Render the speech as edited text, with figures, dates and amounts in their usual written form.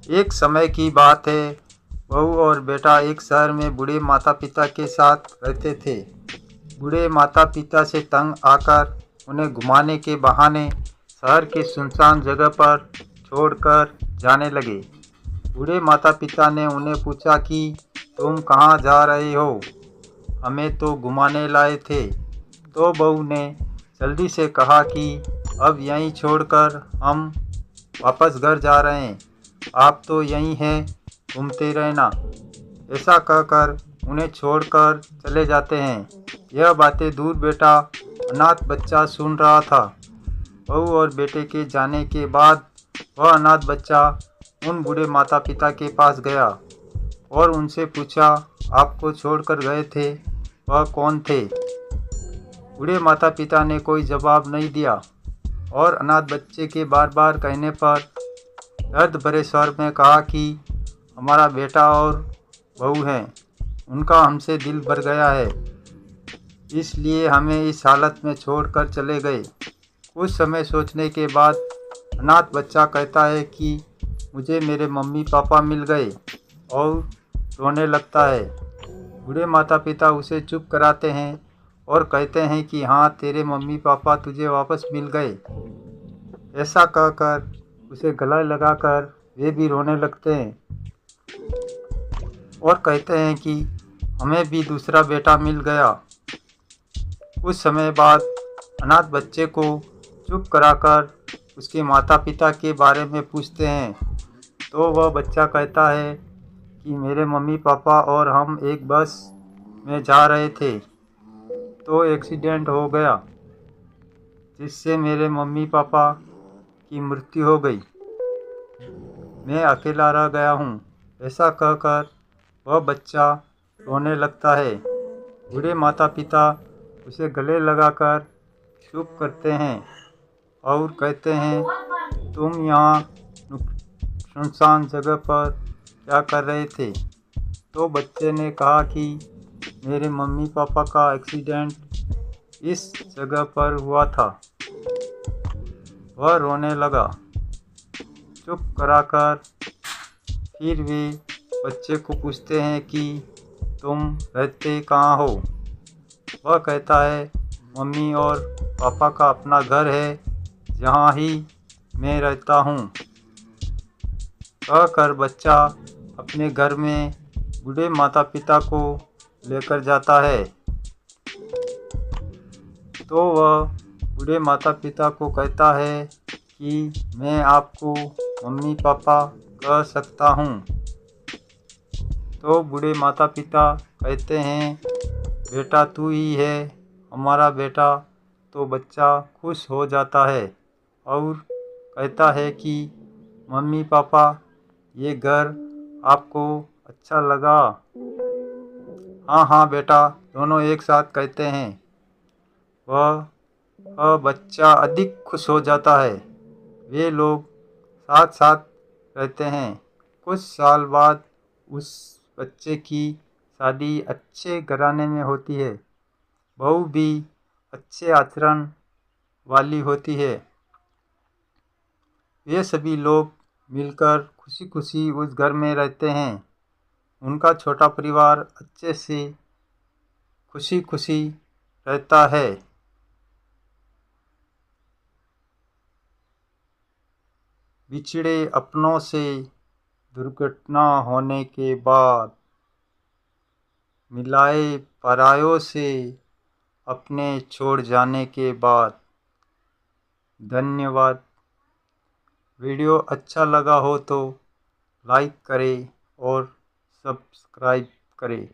एक समय की बात है। बहू और बेटा एक शहर में बूढ़े माता पिता के साथ रहते थे। बूढ़े माता पिता से तंग आकर उन्हें घुमाने के बहाने शहर के सुनसान जगह पर छोड़कर जाने लगे। बूढ़े माता पिता ने उन्हें पूछा कि तुम कहाँ जा रहे हो? हमें तो घुमाने लाए थे। तो बहू ने जल्दी से कहा कि अब यहीं छोड़कर हम वापस घर जा रहे हैं। आप तो यहीं हैं, घूमते रहना। ऐसा कहकर उन्हें छोड़कर चले जाते हैं। यह बातें दूर बेटा अनाथ बच्चा सुन रहा था। बहू और बेटे के जाने के बाद वह अनाथ बच्चा उन बूढ़े माता पिता के पास गया और उनसे पूछा, आपको छोड़कर गए थे, वह कौन थे? बूढ़े माता पिता ने कोई जवाब नहीं दिया और अनाथ बच्चे के बार बार कहने पर दर्द भरे स्वर में कहा कि हमारा बेटा और बहू हैं, उनका हमसे दिल भर गया है, इसलिए हमें इस हालत में छोड़कर चले गए। कुछ समय सोचने के बाद अनाथ बच्चा कहता है कि मुझे मेरे मम्मी पापा मिल गए और रोने लगता है। बूढ़े माता पिता उसे चुप कराते हैं और कहते हैं कि हाँ, तेरे मम्मी पापा तुझे वापस मिल गए। ऐसा कहकर उसे गले लगाकर वे भी रोने लगते हैं और कहते हैं कि हमें भी दूसरा बेटा मिल गया। कुछ समय बाद अनाथ बच्चे को चुप कराकर उसके माता पिता के बारे में पूछते हैं। तो वह बच्चा कहता है कि मेरे मम्मी पापा और हम एक बस में जा रहे थे, तो एक्सीडेंट हो गया जिससे मेरे मम्मी पापा की मृत्यु हो गई। मैं अकेला रह गया हूँ। ऐसा कहकर वह बच्चा रोने लगता है। बूढ़े माता पिता उसे गले लगाकर चुप करते हैं और कहते हैं, तुम यहाँ सुनसान जगह पर क्या कर रहे थे? तो बच्चे ने कहा कि मेरे मम्मी पापा का एक्सीडेंट इस जगह पर हुआ था। वह रोने लगा। चुप कराकर फिर वे बच्चे को पूछते हैं कि तुम रहते कहाँ हो? वह कहता है, मम्मी और पापा का अपना घर है, जहाँ ही मैं रहता हूँ। कहकर बच्चा अपने घर में बूढ़े माता पिता को लेकर जाता है। तो वह बूढ़े माता पिता को कहता है कि मैं आपको मम्मी पापा कह सकता हूँ। तो बूढ़े माता पिता कहते हैं, बेटा तू ही है हमारा बेटा। तो बच्चा खुश हो जाता है और कहता है कि मम्मी पापा, ये घर आपको अच्छा लगा? हाँ हाँ बेटा, दोनों एक साथ कहते हैं। वह बच्चा अधिक खुश हो जाता है। वे लोग साथ साथ रहते हैं। कुछ साल बाद उस बच्चे की शादी अच्छे घराने में होती है। बहू भी अच्छे आचरण वाली होती है। वे सभी लोग मिलकर खुशी खुशी उस घर में रहते हैं। उनका छोटा परिवार अच्छे से खुशी खुशी रहता है। बिछड़े अपनों से दुर्घटना होने के बाद, मिलाए परायों से अपने छोड़ जाने के बाद। धन्यवाद। वीडियो अच्छा लगा हो तो लाइक करें और सब्सक्राइब करें।